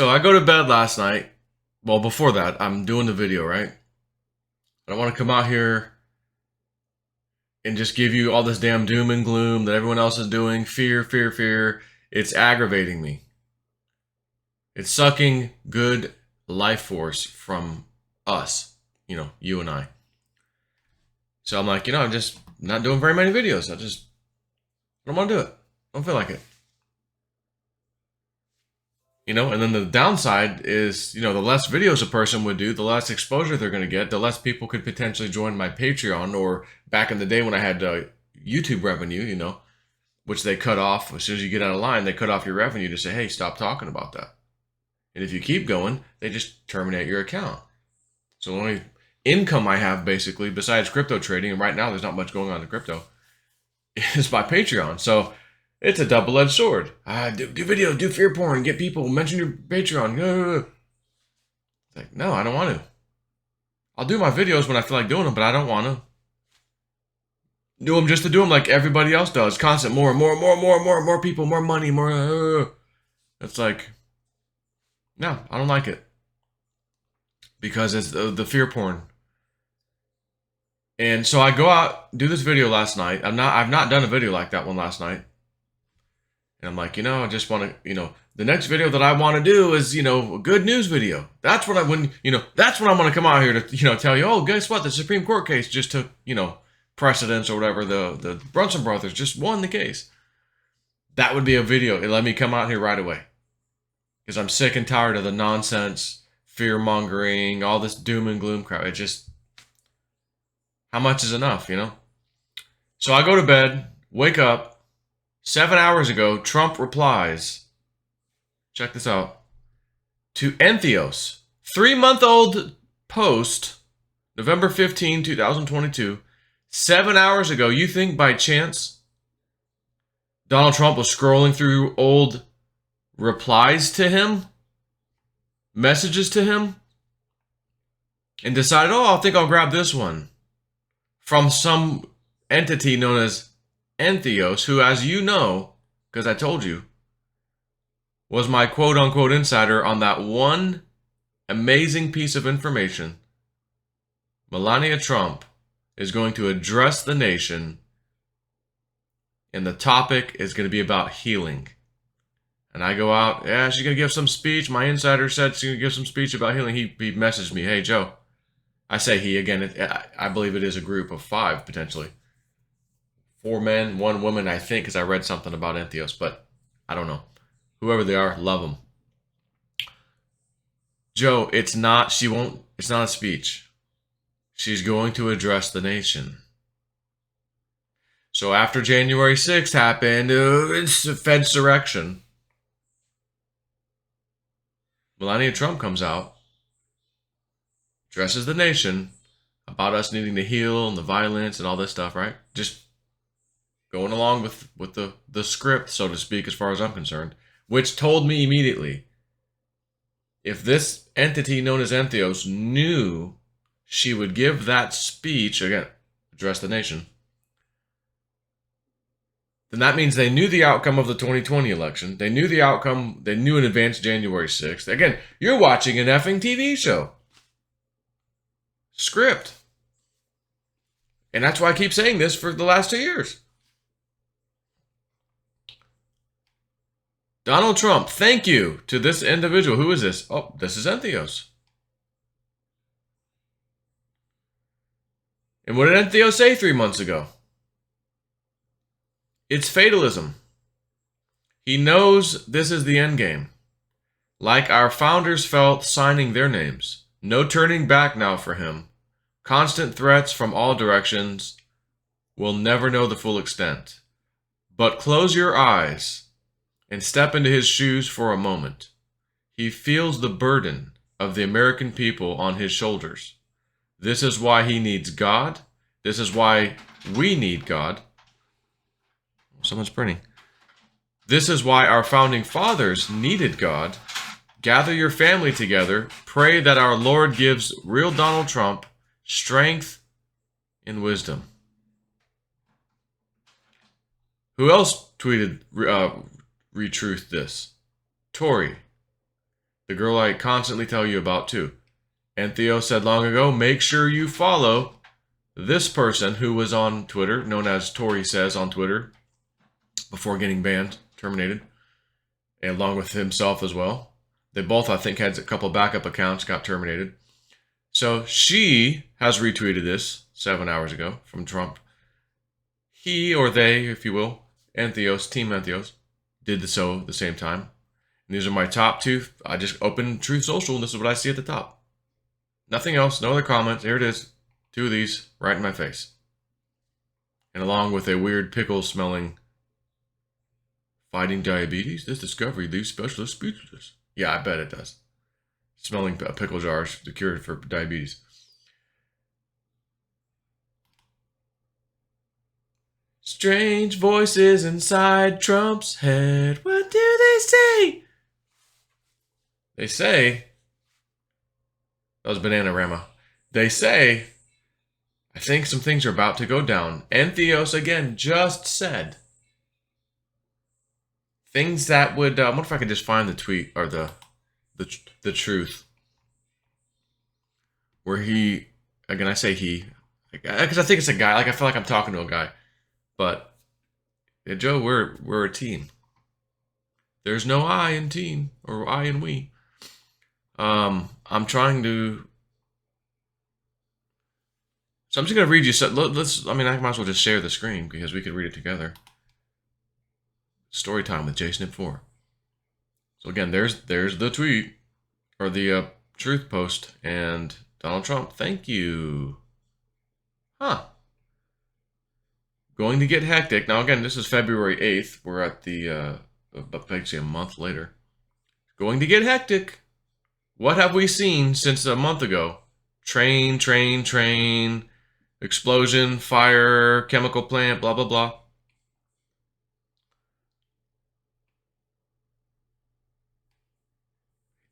So I go to bed last night. Well, before that, I'm doing the video, right? I want to come out here and just give you all this damn doom and gloom that everyone else is doing. Fear, fear, fear. It's aggravating me. It's sucking good life force from us, you and I. So I'm like, I'm just not doing very many videos. I don't want to do it. I don't feel like it. And then the downside is, the less videos a person would do, the less exposure they're going to get, the less people could potentially join my Patreon, or back in the day when I had YouTube revenue, which they cut off. As soon as you get out of line, they cut off your revenue to say, hey, stop talking about that. And if you keep going, they just terminate your account. So the only income I have, basically, besides crypto trading, and right now there's not much going on in crypto, is my Patreon. So it's a double-edged sword. Do video, do fear porn, get people, mention your Patreon. It's like, no, I don't want to. I'll do my videos when I feel like doing them, but I don't want to do them just to do them like everybody else does. Constant, more people, more money, more. It's like, no, I don't like it. Because it's the fear porn. And so I go out, do this video last night. I've not done a video like that one last night. And I'm like, I just want to, the next video that I want to do is, a good news video. That's what that's when I'm going to come out here to, tell you, oh, guess what? The Supreme Court case just took, precedence or whatever. The Brunson brothers just won the case. That would be a video. Let me come out here right away. Because I'm sick and tired of the nonsense, fear-mongering, all this doom and gloom crap. It just, how much is enough, So I go to bed, wake up. 7 hours ago, Trump replies, check this out, to Entheos. 3-month-old post, November 15, 2022. 7 hours ago. You think by chance Donald Trump was scrolling through old replies to him, messages to him, and decided, I think I'll grab this one from some entity known as Entheos, who, as you know, because I told you, was my quote-unquote insider on that one amazing piece of information. Melania Trump is going to address the nation, and the topic is going to be about healing. And I go out, she's going to give some speech. My insider said she's going to give some speech about healing. He messaged me, hey, Joe. I say he, again, I believe it is a group of 5, potentially. 4 men, 1 woman, I think, because I read something about Entheos, but I don't know. Whoever they are, love them. Joe, it's not a speech. She's going to address the nation. So after January 6th happened, it's a Fedsurrection. Melania Trump comes out, addresses the nation about us needing to heal and the violence and all this stuff, right? Just going along with the script, so to speak, as far as I'm concerned, which told me immediately, if this entity known as Entheos knew she would give that speech, again, address the nation, then that means they knew the outcome of the 2020 election. They knew the outcome. They knew in advance January 6th. Again, you're watching an effing TV show. Script. And that's why I keep saying this for the last 2 years. Donald Trump, thank you to this individual. Who is this? Oh, this is Entheos. And what did Entheos say 3 months ago? It's fatalism. He knows this is the end game. Like our founders felt signing their names. No turning back now for him. Constant threats from all directions. We'll never know the full extent. But close your eyes and step into his shoes for a moment. He feels the burden of the American people on his shoulders. This is why he needs God. This is why we need God. Someone's printing. This is why our founding fathers needed God. Gather your family together. Pray that our Lord gives real Donald Trump strength and wisdom. Who else tweeted, retruthed this? Tory. The girl I constantly tell you about too. Entheos said long ago, make sure you follow this person who was on Twitter, known as Tori Says on Twitter, before getting banned, terminated, and along with himself as well. They both, I think, had a couple backup accounts, got terminated. So she has retweeted this 7 hours ago from Trump. He, or they, if you will, Entheos, Team Entheos, did so at the same time. And these are my top two. I just opened Truth Social, and this is what I see at the top. Nothing else, no other comments. Here it is. 2 of these right in my face. And along with a weird pickle-smelling fighting diabetes, this discovery leaves specialists speechless. Yeah, I bet it does. Smelling pickle jars, the cure for diabetes. Strange voices inside Trump's head. What do they say? They say, that was Bananarama. They say, I think some things are about to go down. Entheos again just said things that would. I wonder if I could just find the tweet or the truth, where he, again, I say he, because I think it's a guy. Like I feel like I'm talking to a guy, but yeah, Joe, we're a team. There's no I in team or I in we. I'm trying to. So I'm just gonna read you. So let's. I mean, I might as well just share the screen because we could read it together. Story time with JSnip4. So again, there's the tweet or the truth post, and Donald Trump. Thank you. Huh. Going to get hectic. Now again, this is February 8th. We're at the basically a month later. Going to get hectic. What have we seen since a month ago? Train. Explosion, fire, chemical plant, blah, blah, blah.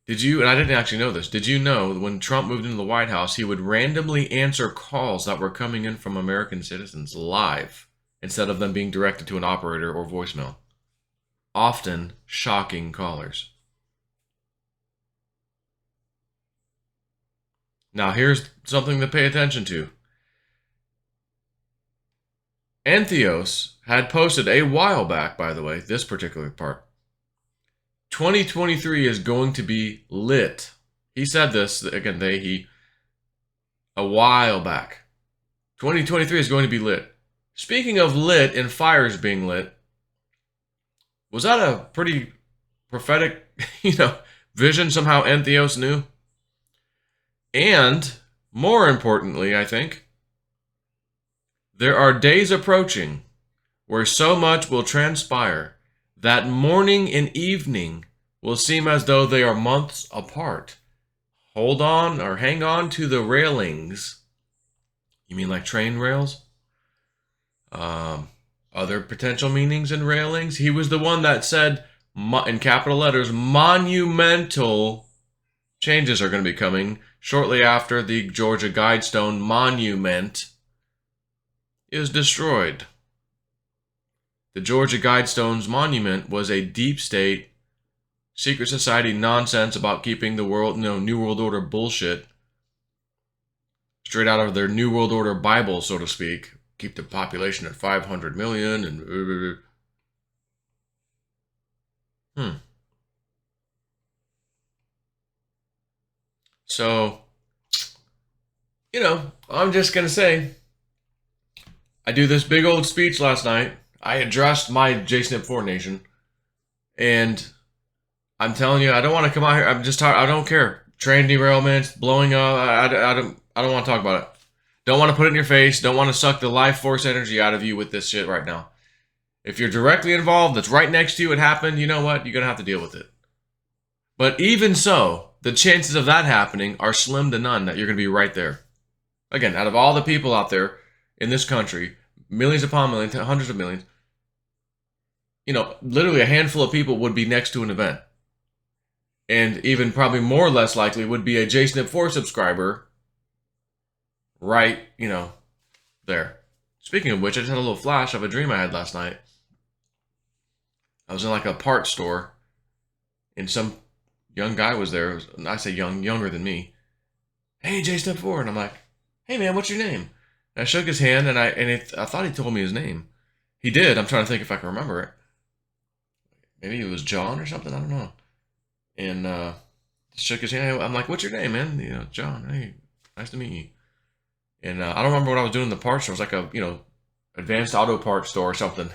Did you, and I didn't actually know this, did you know that when Trump moved into the White House, he would randomly answer calls that were coming in from American citizens live instead of them being directed to an operator or voicemail? Often shocking callers. Now here's something to pay attention to. Entheos had posted a while back, by the way, this particular part. 2023 is going to be lit. He said this, again, he, a while back. 2023 is going to be lit. Speaking of lit and fires being lit, was that a pretty prophetic, vision somehow Entheos knew? And, more importantly, I think, there are days approaching where so much will transpire that morning and evening will seem as though they are months apart. Hold on or hang on to the railings. You mean like train rails? Other potential meanings in railings? He was the one that said, in capital letters, monumental changes are going to be coming shortly after the Georgia Guidestone Monument is destroyed. The Georgia Guidestone's monument was a deep state, secret society nonsense about keeping the world, New World Order bullshit straight out of their New World Order Bible, so to speak. Keep the population at 500 million and... So, I'm just going to say, I do this big old speech last night. I addressed my JSnip4 nation. And I'm telling you, I don't want to come out here. I'm just tired. I don't care. Train derailments, blowing up. I don't want to talk about it. Don't want to put it in your face. Don't want to suck the life force energy out of you with this shit right now. If you're directly involved, that's right next to you, it happened, you know what? You're going to have to deal with it. But even so, the chances of that happening are slim to none that you're going to be right there. Again, out of all the people out there in this country, millions upon millions, hundreds of millions, literally a handful of people would be next to an event. And even probably more or less likely would be a JSnip4 subscriber right, there. Speaking of which, I just had a little flash of a dream I had last night. I was in like a parts store in some, young guy was there. I say young, younger than me. Hey, Jay, step forward. And I'm like, hey, man, what's your name? And I shook his hand, and I thought he told me his name. He did. I'm trying to think if I can remember it. Maybe it was John or something. I don't know. And shook his hand. I'm like, what's your name, man? You know, John. Hey, nice to meet you. And I don't remember what I was doing in the parts store. It was like a, advanced auto parts store or something.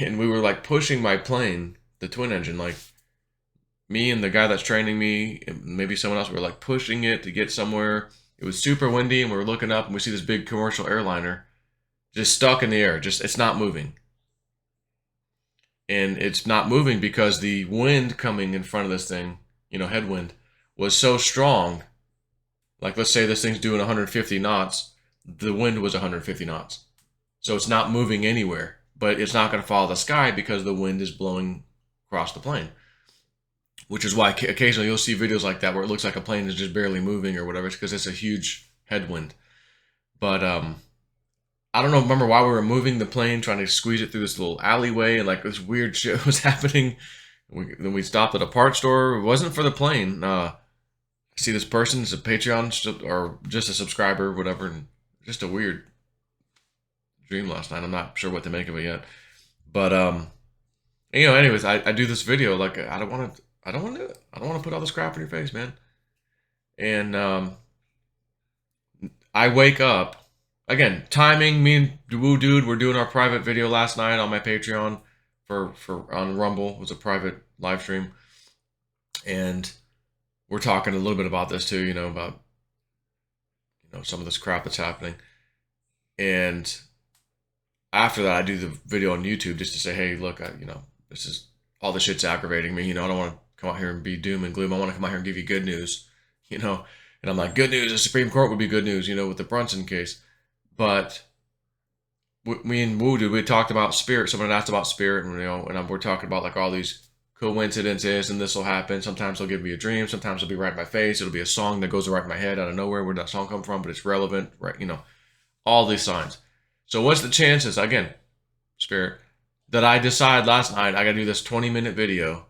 And we were like pushing my plane, the twin engine, like me and the guy that's training me, and maybe someone else, were like pushing it to get somewhere. It was super windy, and we were looking up, and we see this big commercial airliner just stuck in the air. Just, it's not moving. And it's not moving because the wind coming in front of this thing, headwind, was so strong. Like, let's say this thing's doing 150 knots. The wind was 150 knots. So it's not moving anywhere. But it's not going to follow the sky because the wind is blowing across the plane. Which is why occasionally you'll see videos like that where it looks like a plane is just barely moving or whatever. It's because it's a huge headwind. But I don't know, remember why we were moving the plane, trying to squeeze it through this little alleyway, and like this weird shit was happening. Then we stopped at a parts store. It wasn't for the plane. I see this person, it's a Patreon or just a subscriber, whatever, and just a weird dream last night. I'm not sure what to make of it yet. But anyways, I do this video, like I don't want to do it. I don't want to put all this crap in your face, man. And I wake up. Again, timing, me and Woo Dude were doing our private video last night on my Patreon for on Rumble. It was a private live stream. And we're talking a little bit about this too, about some of this crap that's happening. And after that, I do the video on YouTube just to say, hey, look, this is all this shit's aggravating me. I don't want to come out here and be doom and gloom. I want to come out here and give you good news, And I'm like, good news, the Supreme Court would be good news, with the Brunson case. But me and Woo Dude, we talked about spirit. Someone had asked about spirit, and we're talking about like all these coincidences, and this will happen. Sometimes they'll give me a dream. Sometimes it'll be right in my face. It'll be a song that goes right in my head out of nowhere. Where did that song come from? But it's relevant, right? All these signs. So what's the chances, again, spirit, that I decide last night I got to do this 20-minute video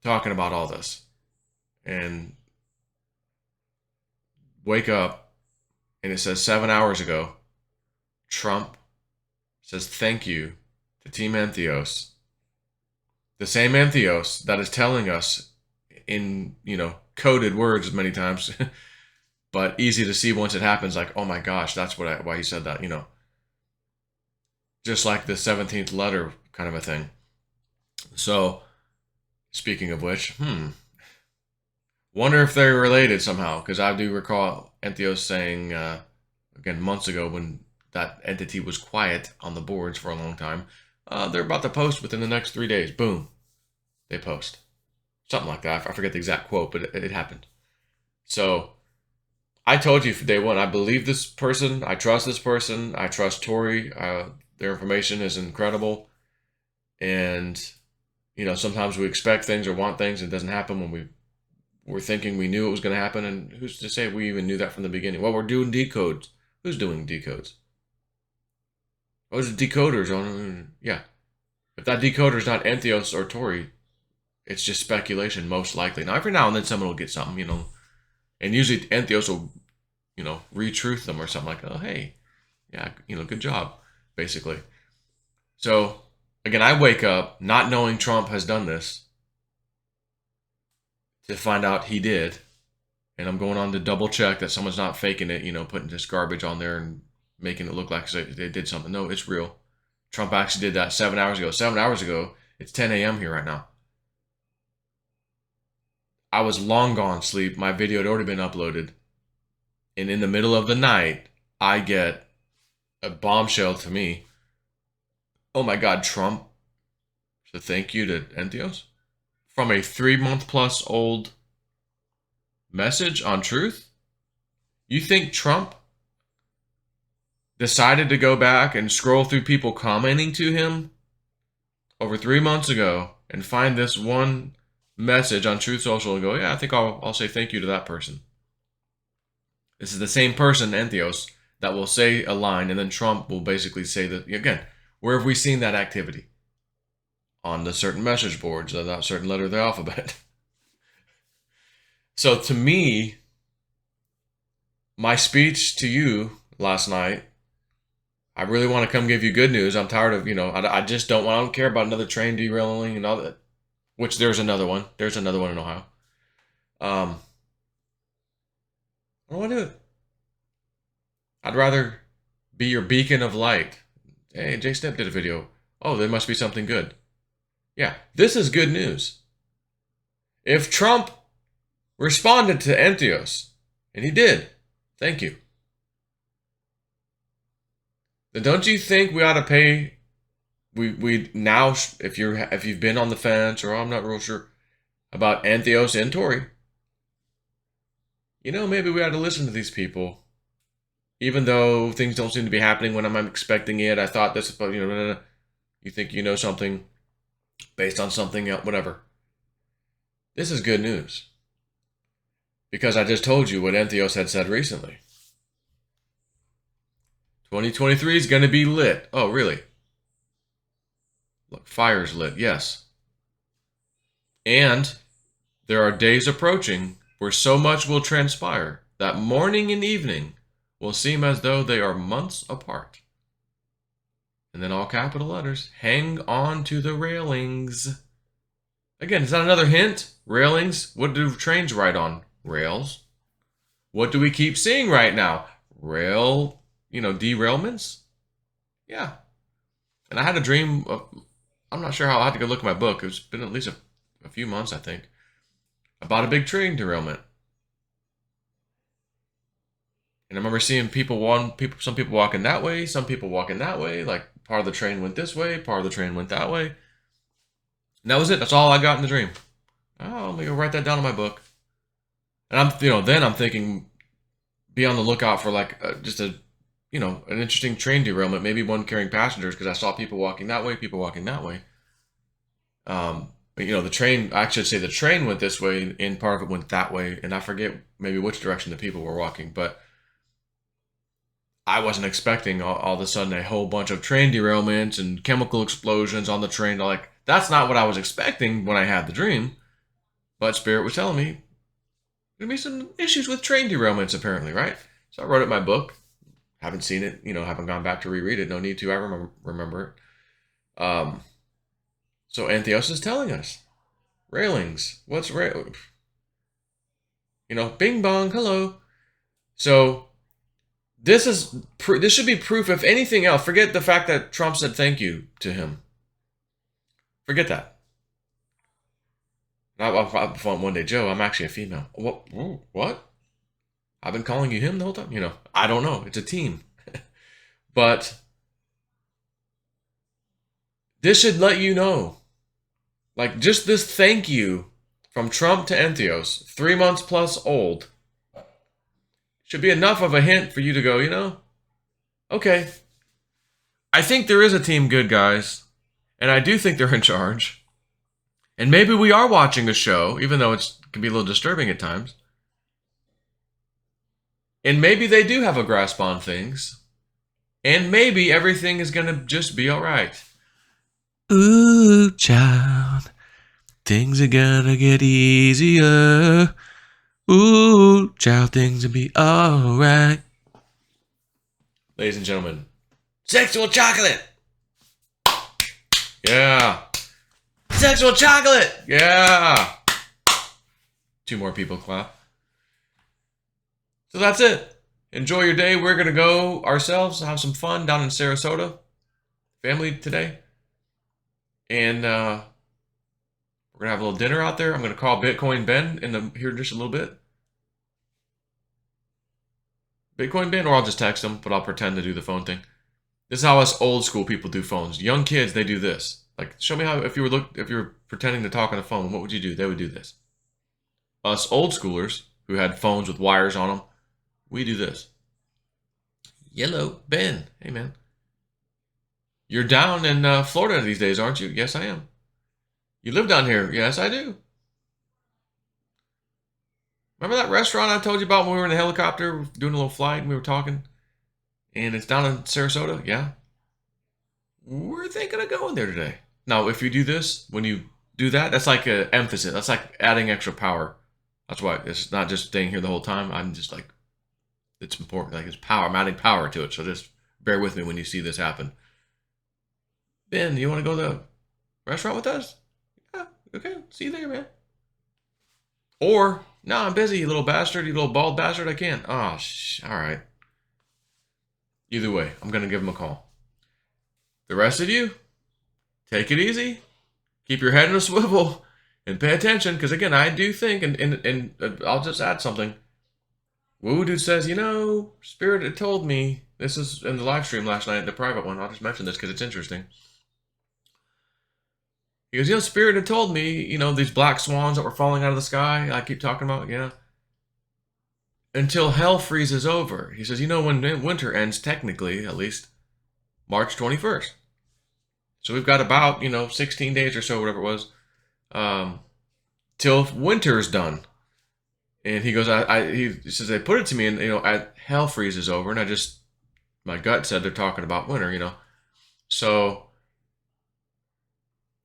talking about all this, and wake up, and it says 7 hours ago, Trump says thank you to Team Entheos. The same Entheos that is telling us in, coded words many times, but easy to see once it happens, like, oh my gosh, that's why he said that, Just like the 17th letter kind of a thing. So, speaking of which, wonder if they're related somehow, because I do recall Entheos saying, again, months ago when that entity was quiet on the boards for a long time, they're about to post within the next 3 days. Boom. They post. Something like that. I forget the exact quote, but it happened. So, I told you from day one, I believe this person. I trust this person. I trust Tory. Their information is incredible. And, sometimes we expect things or want things and it doesn't happen when we're thinking we knew it was going to happen. And who's to say we even knew that from the beginning? Well, we're doing decodes. Who's doing decodes? Oh, it's decoders on. Yeah. If that decoder is not Entheos or Tory, it's just speculation, most likely. Now, every now and then someone will get something, and usually Entheos will, retruth them or something like, oh, hey, yeah, good job, basically. So, again, I wake up not knowing Trump has done this to find out he did. And I'm going on to double check that someone's not faking it, putting this garbage on there and making it look like they did something. No, it's real. Trump actually did that 7 hours ago. 7 hours ago, it's 10 a.m. here right now. I was long gone sleep. My video had already been uploaded. And in the middle of the night, I get a bombshell to me. Oh my God, Trump. So thank you to Entheos. From a 3-month+ old message on Truth. You think Trump decided to go back and scroll through people commenting to him over 3 months ago and find this one message on Truth Social and go, yeah, I think I'll say thank you to that person. This is the same person, Entheos, that will say a line and then Trump will basically say that, again, where have we seen that activity? On the certain message boards, that certain letter of the alphabet. So to me, my speech to you last night, I really want to come give you good news. I'm tired of, I just don't want, I don't care about another train derailing and all that, which there's another one. There's another one in Ohio. I don't want to do it. I'd rather be your beacon of light. Hey, Jay Snip did a video. Oh, there must be something good. Yeah, this is good news. If Trump responded to Entheos, and he did, thank you, then don't you think we ought to pay? We now, if you've been on the fence, or I'm not real sure about Entheos and Tory, maybe we ought to listen to these people, even though things don't seem to be happening when I'm expecting it. I thought this, but you think you know something based on something else, whatever. This is good news. Because I just told you what Entheos had said recently. 2023 is going to be lit. Oh, really? Look, fire's lit, yes. And there are days approaching where so much will transpire that morning and evening will seem as though they are months apart. And then all capital letters, hang on to the railings. Again, is that another hint? Railings? What do trains ride on? Rails. What do we keep seeing right now? Derailments? Yeah. And I had a dream of, I'm not sure how, I had to go look at my book. It's been at least a few months, I think, about a big train derailment. And I remember seeing some people walking that way, some people walking that way, like part of the train went this way, part of the train went that way. And that was it. That's all I got in the dream. Oh, let me go write that down in my book. And then I'm thinking, be on the lookout for just an interesting train derailment, maybe one carrying passengers, because I saw people walking that way, people walking that way. The train, I should say the train went this way, and part of it went that way, and I forget maybe which direction the people were walking, but I wasn't expecting all of a sudden a whole bunch of train derailments and chemical explosions on the train. That's not what I was expecting when I had the dream, but Spirit was telling me there'd be some issues with train derailments, apparently, right? So I wrote it in my book. Haven't seen it, haven't gone back to reread it. No need to. I remember it. So Entheos is telling us. Railings. What's rail? Bing bong, hello. So this should be proof, if anything else. Forget the fact that Trump said thank you to him. Forget that. One day, Joe, I'm actually a female. What? I've been calling you him the whole time? I don't know. It's a team. But this should let you know. Just this thank you from Trump to Entheos, 3 months plus old, should be enough of a hint for you to go, okay, I think there is a team, good guys, and I do think they're in charge. And maybe we are watching a show, even though it can be a little disturbing at times. And maybe they do have a grasp on things. And maybe everything is going to just be all right. Ooh, child, things are going to get easier. Ooh, child, things will be all right. Ladies and gentlemen, sexual chocolate. Yeah. Sexual chocolate! Yeah! 2 more people clap. So that's it. Enjoy your day. We're going to go ourselves, have some fun down in Sarasota. Family today. And we're going to have a little dinner out there. I'm going to call Bitcoin Ben here in just a little bit. Bitcoin Ben, or I'll just text him, but I'll pretend to do the phone thing. This is how us old school people do phones. Young kids, they do this. Show me how, if you were pretending to talk on the phone, what would you do? They would do this. Us old schoolers who had phones with wires on them, we do this. Yellow, Ben. Hey, man. You're down in Florida these days, aren't you? Yes, I am. You live down here? Yes, I do. Remember that restaurant I told you about when we were in the helicopter doing a little flight and we were talking? And it's down in Sarasota? Yeah. We're thinking of going there today. Now, if you do this, when you do that, that's like an emphasis. That's like adding extra power. That's why it's not just staying here the whole time. I'm just like, it's important. Like, it's power. I'm adding power to it. So just bear with me when you see this happen. Ben, you want to go to the restaurant with us? Yeah, okay. See you there, man. Or, no, I'm busy, you little bastard, you little bald bastard. I can't. Oh, all right. Either way, I'm going to give him a call. The rest of you, take it easy. Keep your head in a swivel and pay attention. Because, again, I do think, and I'll just add something. Woo Dude says, Spirit had told me, this is in the live stream last night, the private one. I'll just mention this because it's interesting. He goes, Spirit had told me, these black swans that were falling out of the sky, I keep talking about, until hell freezes over. He says, when winter ends, technically, at least, March 21st. So we've got about, 16 days or so, whatever it was, till winter's done. And he goes, he says, they put it to me, and, hell freezes over, and my gut said they're talking about winter, So,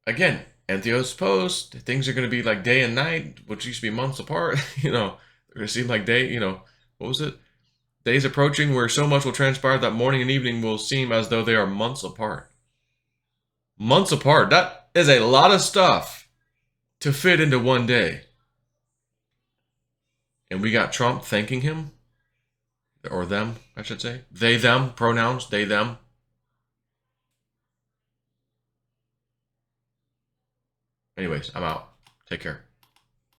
again, Entheos post, things are going to be like day and night, which used to be months apart. It seemed like what was it? Days approaching where so much will transpire that morning and evening will seem as though they are months apart. Months apart. That is a lot of stuff to fit into one day. And we got Trump thanking him, or them, I should say. They, them, pronouns, they, them. Anyways, I'm out. Take care.